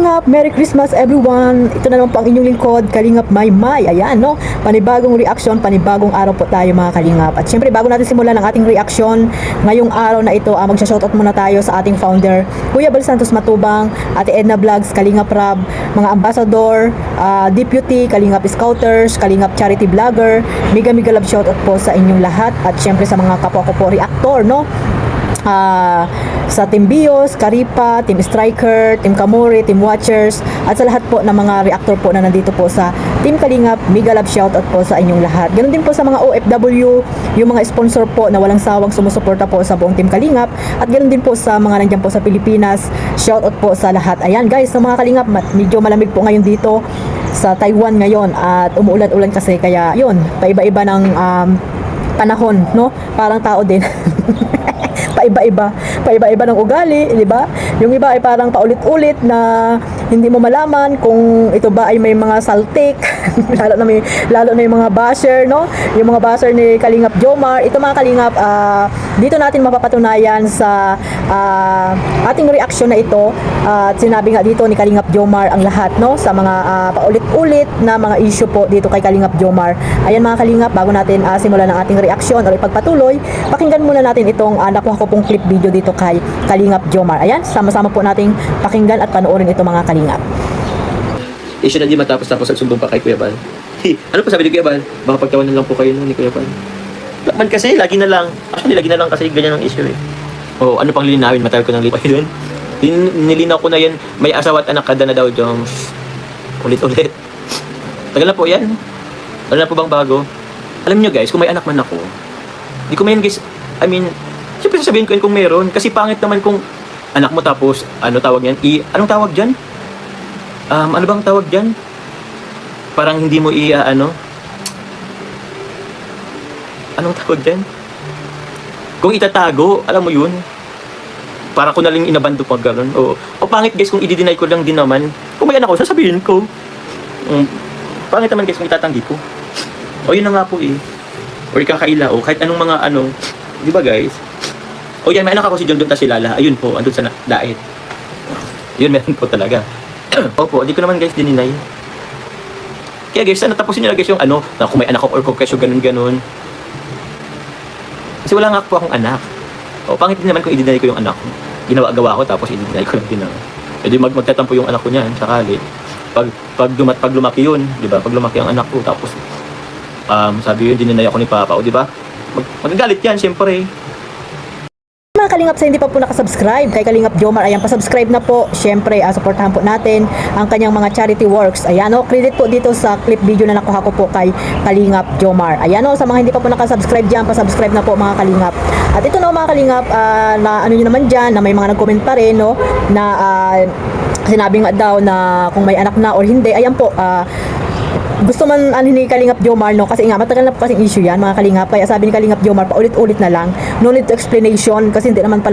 Kalingap, Merry Christmas everyone! Ito na naman po ang inyong lingkod, Kalingap Maymay. Ayan, no? Panibagong reaction, panibagong araw po tayo mga Kalingap. At syempre, bago natin simulan ang ating reaction, ngayong araw na ito, magsha-shoutout muna tayo sa ating founder, Kuya Bal Santos Matubang, Ate Edna Vlogs, Kalingap Rab, mga ambassador, deputy, Kalingap Scouters, Kalingap Charity Vlogger, mega love shoutout po sa inyong lahat. At syempre sa mga kapwa ko po reactor, no? Sa Team Bios, Karipa, Team Striker, Team Kamori, Team Watchers, at sa lahat po ng mga reactor po na nandito po sa Team Kalingap, mega love shoutout po sa inyong lahat. Ganun din po sa mga OFW, yung mga sponsor po na walang sawang sumusuporta po sa buong Team Kalingap, at ganun din po sa mga nandiyan po sa Pilipinas, shoutout po sa lahat. Ayan guys, sa mga Kalingap, medyo malamig po ngayon dito sa Taiwan ngayon at umuulan-ulan kasi, kaya yun, paiba-iba ng panahon, no? Parang tao din. Paiba-iba ng ugali, di ba? Yung iba ay parang paulit-ulit na hindi mo malaman kung ito ba ay may mga saltik, lalo na yung mga basher, no? Yung mga basher ni Kalingap Jomar. Ito mga Kalingap, dito natin mapapatunayan sa ating reaction na ito. At sinabi nga dito ni Kalingap Jomar ang lahat, no? Sa mga paulit-ulit na mga issue po dito kay Kalingap Jomar. Ayan mga Kalingap, bago natin simulan ang ating reaction o ipagpatuloy, pakinggan muna natin itong nakuha ko pong clip video dito kay Kalingap Jomar. Ayan, sama-sama po nating pakinggan at panoorin ito mga Kalingap. Issue na di matapos at sumbong pa kay Kuya Bal. Ano po sabi ni Kuya Bal? Baka pagtawanan lang po kayo ni Kuya Bal. Man kasi, lagi na lang. Actually, lagi na lang kasi ganyan ang issue eh. O, ano pang lilinawin? Matagal ko nang lipa yun. Nilinaw ko na yan. May asawa at anak kada na daw, Joms. Ulit-ulit. Tagal na po yan. Tagal na po bang bago? Alam nyo guys, kung may anak man ako, di ko man guys, I mean, siyempre sasabihin ko yun kung meron. Kasi pangit naman kung anak mo tapos, ano tawag yan? Anong tawag dyan? Ano bang tawag dyan? Parang hindi mo anong tawag dyan? Kung itatago, alam mo yun, para ko na lang inabando pag gano'n. O pangit guys kung i-deny ko lang din naman. Kung may anak ko, sasabihin ko. Pangit naman guys kung itatanggi ko. O yun na nga po eh. O ikakaila, o kahit anong mga di ba guys? O yan, may anak ako si John Don Tasilala. Ayun po, andun sa dait. Yun, meron po talaga. Opo, di ko naman guys dininay. Kaya guys, sana tapusin nyo na guys yung na kung may anak ako or kung kesyo ganun-ganun. Kasi wala nga po akong anak. O pangit din naman kung i-deny ko yung anak ko. Ginawa-gawa ko tapos i-deny ko lang din naman. E di magtatampo yung anak ko niyan, sakali. Pag lumaki yun, di ba? Pag lumaki ang anak ko, tapos sabi yun, dininay ako ni Papa, o di ba? Magagalit yan, syempre. Mga Kalingap, sa hindi pa po nakasubscribe kay Kalingap Jomar, ayan, pasubscribe na po. Syempre, supportahan po natin ang kanyang mga charity works. Ayan, credit po dito sa clip video na nakuha ko po kay Kalingap Jomar. Ayan, sa mga hindi pa po nakasubscribe dyan, pasubscribe na po mga Kalingap. At ito mga Kalingap, na ano nyo naman dyan, na may mga nag-comment pa rin, no, na sinabi nga daw na kung may anak na or hindi. Ayan po, gusto man ni Kalingap Jomar, no, kasi nga matagal na po kasing issue yan mga Kalingap, kaya sabi ni Kalingap Jomar paulit-ulit na lang, no need to explanation, kasi hindi naman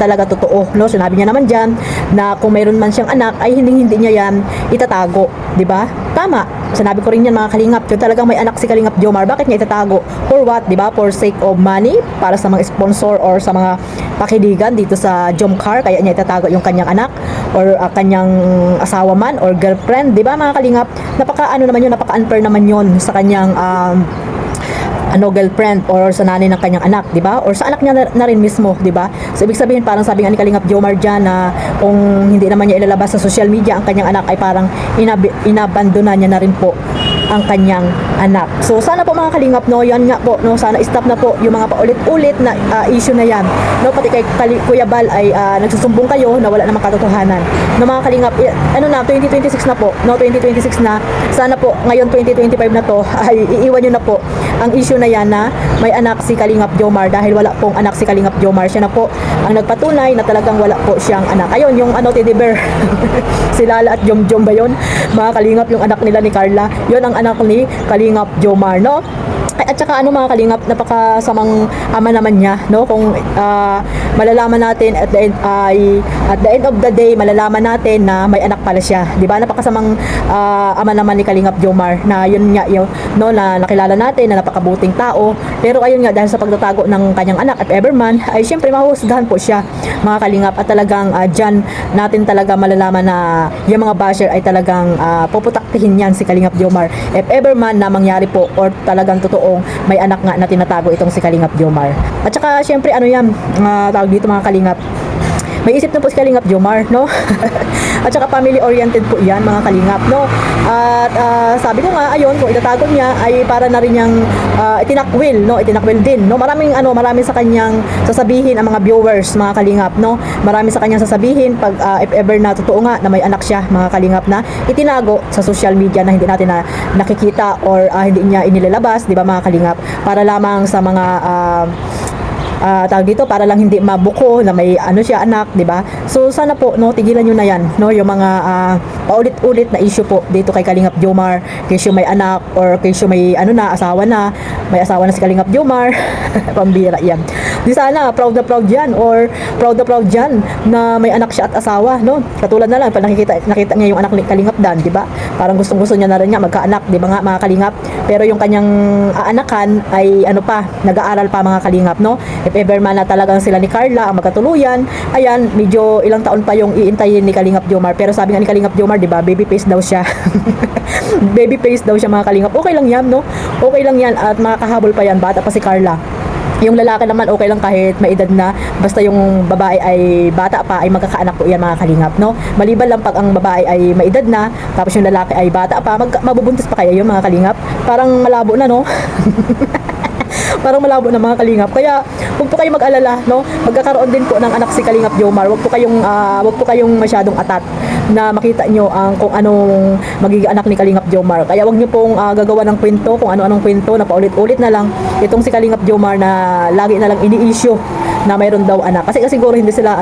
talaga totoo, no. Sinabi niya naman diyan na kung mayroon man siyang anak ay hindi niya yan itatago, di ba? Tama. Sinabi ko rin yan mga Kalingap, kung talagang may anak si Kalingap Jomar, bakit niya itatago? For what, di ba? For sake of money, para sa mga sponsor or sa mga pakiligan dito sa Jomcar, kaya niya itatago yung kanyang anak or kanyang asawa man or girlfriend, di ba mga Kalingap? Napaka-unfair naman yun sa kanyang girlfriend or sa nanay ng kanyang anak, di ba? Or sa anak niya na rin mismo, di ba? So ibig sabihin, parang sabi nga ni Kalingap Jomar dyan na kung hindi naman niya ilalabas sa social media ang kanyang anak, ay parang inabandona niya na rin po ang kanyang anak. So sana po mga Kalingap, no, yan nga po, no, sana stop na po yung mga paulit-ulit na issue na yan, no, pati kay Kuya Bal ay nagsusumbong kayo na wala namang katotohanan, no mga Kalingap. 2026 na po, no, 2026 na, sana po ngayon 2025 na to ay iiwan nyo na po ang issue na yan na may anak si Kalingap Jomar, dahil wala pong anak si Kalingap Jomar. Siya na po ang nagpatunay na talagang wala po siyang anak. Ayun, yung teddy bear si Lala at Jom ba yun mga Kalingap, yung anak nila ni Carla, yun ang anak ni Kalingap Jomar, no? At saka ano mga kalingap, napakasamang ama naman niya, no? Kung malalaman natin at the end of the day, malalaman natin na may anak pala siya, 'di ba? Napakasamang ama naman ni Kalingap Jomar, na yun nga yun, no, na nakilala natin na napakabuting tao. Pero ayun nga, dahil sa pagtatago ng kanyang anak, if ever man, ay syempre mahuhusgahan po siya, mga kalingap. At talagang dyan natin talaga malalaman na yung mga basher ay talagang puputaktihin yan si Kalingap Jomar, if ever man na mangyari po, or talagang totoong may anak nga na tinatago itong si Kalingap Jomar. At saka syempre ano yan, tawag dito mga kalingap, may isip na po si Kalingap Jomar, no? At saka family oriented po yan mga kalingap, no? At sabi ko nga, ayun, kung itatago niya ay para na rin niyang itinakwil, no? Itinakwil din, no? Marami sa kanyang sasabihin ang mga viewers, mga kalingap, no? Marami sa kanyang sasabihin pag if ever na totoo nga na may anak siya, mga kalingap, na itinago sa social media na hindi natin na nakikita, or hindi niya inilalabas, di ba mga kalingap? Para lamang sa mga tawag dito, para lang hindi mabuko na may ano siya anak, 'di ba? So sana po, no, tigilan niyo na 'yan, no, yung mga paulit-ulit na issue po dito kay Kalingap Jomar, kesyo may anak, or kesyo may ano na, may asawa na si Kalingap Jomar. Pambira 'yan. Di sana proud na proud 'yan, or proud na proud diyan na may anak siya at asawa, no? Katulad na lang pag nakita niya yung anak ni Kalingap Dan, 'di ba? Parang gustong-gusto niya na rin niya magkaanak, 'di ba nga mga kalingap? Pero yung kanyang aanakan ay ano pa, nag-aaral pa mga kalingap, no? If ever man na talagang sila ni Carla ang magkatuluyan, ayan, medyo ilang taon pa yung iintayin ni Kalingap Jomar. Pero sabi nga ni Kalingap Jomar, 'di ba, baby face daw siya. Baby face daw siya mga kalingap. Okay lang 'yan, no? Okay lang 'yan, at makakahabol pa 'yan, bata pa si Carla. Yung lalaki naman okay lang kahit may edad na, basta yung babae ay bata pa, ay magkakaanak po yan mga kalingap, no? Maliban lang pag ang babae ay may edad na, tapos yung lalaki ay bata pa, mabubuntis pa kaya yun mga kalingap? Parang malabo na, no? Parang malabo na mga kalingap. Kaya huwag po kayong mag-alala, no? Magkakaroon din po ng anak si Kalingap Jomar. Huwag po kayong masyadong atat na makita nyo kung anong magiging anak ni Kalingap Jomar. Kaya huwag nyo pong gagawa ng kwento, kung ano-anong kwento na paulit-ulit na lang itong si Kalingap Jomar na lagi na lang ini-issue na mayroon daw anak. Kasi siguro hindi sila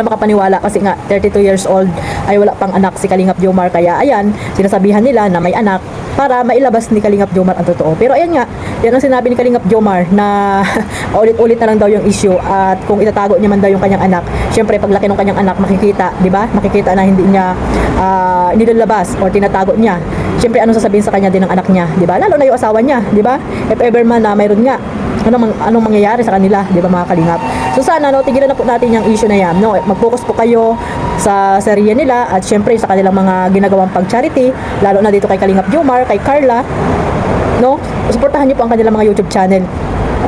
makapaniwala, kasi nga 32 years old ay wala pang anak si Kalingap Jomar. Kaya ayan, sinasabihan nila na may anak para mailabas ni Kalingap Jomar ang totoo. Pero ayan nga, yan ang sinabi ni Kalingap Jomar, na ulit-ulit na lang daw yung issue, at kung itatago niya man daw yung kanyang anak, syempre paglaki ng kanyang anak makikita, 'di ba? Makikita na hindi niya nilalabas or tinatago niya. Syempre anong sasabihin sa kanya din ng anak niya, 'di ba? Lalo na yung asawa niya, 'di ba? If ever man na mayroon nga, anong mangyayari sa kanila, 'di ba mga kalingap? So sana, no, tigilan na po natin yung issue na yan, no? Mag-focus po kayo sa serye nila, at syempre sa kanilang mga ginagawang pag-charity, lalo na dito kay Kalingap Jomar, kay Carla, no? Suportahan niyo po ang kanilang mga YouTube channel.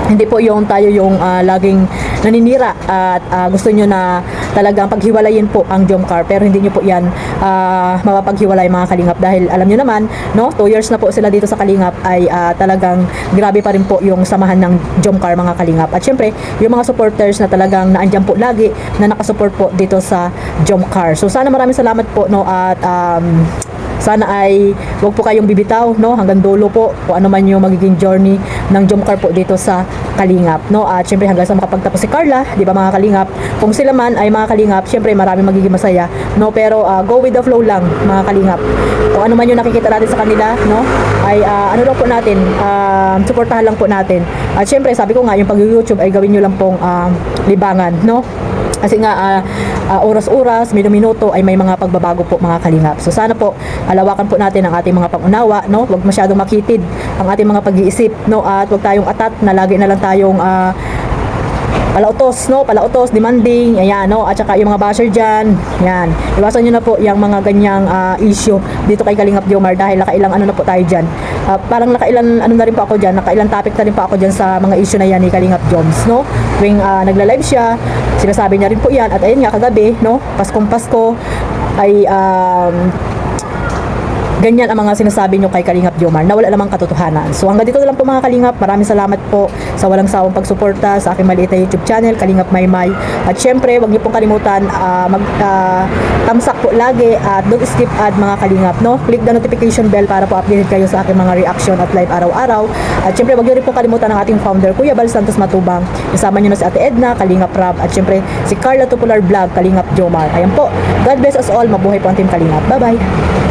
Hindi po yung tayo yung laging naninira at gusto nyo na talagang paghiwalayin po ang Jomcar, pero hindi nyo po yan mapapaghiwalay mga kalingap, dahil alam nyo naman, no, 2 years na po sila dito sa Kalingap, ay talagang grabe pa rin po yung samahan ng Jomcar mga kalingap. At syempre yung mga supporters na talagang naandyan po lagi, na nakasupport po dito sa Jomcar. So sana maraming salamat po, no, at sana ay huwag po kayong bibitaw, no, hanggang dulo po kung ano man yung magiging journey ng Jomcar po dito sa Kalingap, no. At syempre hanggang sa makapagtapos si Carla, 'di ba mga kalingap? Kung sila man ay mga kalingap, syempre marami magiging masaya, no, pero go with the flow lang mga kalingap. Kung ano man yung nakikita natin sa kanila, no, ay ano lang po natin, suportahan lang po natin. At syempre sabi ko nga, yung pag-YouTube ay gawin niyo lang pong libangan, no. Kasi nga oras-oras, minuto-minuto ay may mga pagbabago po mga kalingap. So sana po alawakan po natin ang ating mga pangunawa, no? Huwag masyadong makitid ang ating mga pag-iisip, no? At huwag tayong atat na lagi na lang tayong palautos, no? Palautos, demanding, ayan, no? At saka yung mga basher dyan, yan. Iwasan nyo na po yung mga ganyang issue dito kay Kalingap Jomar, dahil nakailang ano na po tayo dyan. Parang nakailan ano na rin po ako dyan, nakailan topic na rin po ako dyan sa mga issue na yan ni Kalingap Joms, no? Tuwing nagla-live siya, sinasabi niya rin po yan. At ayun nga, kagabi, no? Paskong Pasko ay ganyan ang mga sinasabi nyo kay Kalingap Jomar na wala namang katotohanan. So hanggang dito na lang po mga kalingap. Maraming salamat po sa walang sawang pagsuporta sa aking maliit na YouTube channel, Kalingap Maymay. At syempre, huwag niyo pong kalimutan tamsak po lagi, at don't skip ad mga kalingap, no? Click the notification bell para po updated kayo sa aking mga reaction at live araw-araw. At syempre, huwag niyo rin pong kalimutan ang ating founder, Kuya Bal Santos Matubang. Isama niyo na si Ate Edna, Kalingap Rab, at syempre si Carla Tupular Vlog, Kalingap Jomar. Ayan po. God bless us all. Mabuhay po ang Team Kalingap. Bye-bye.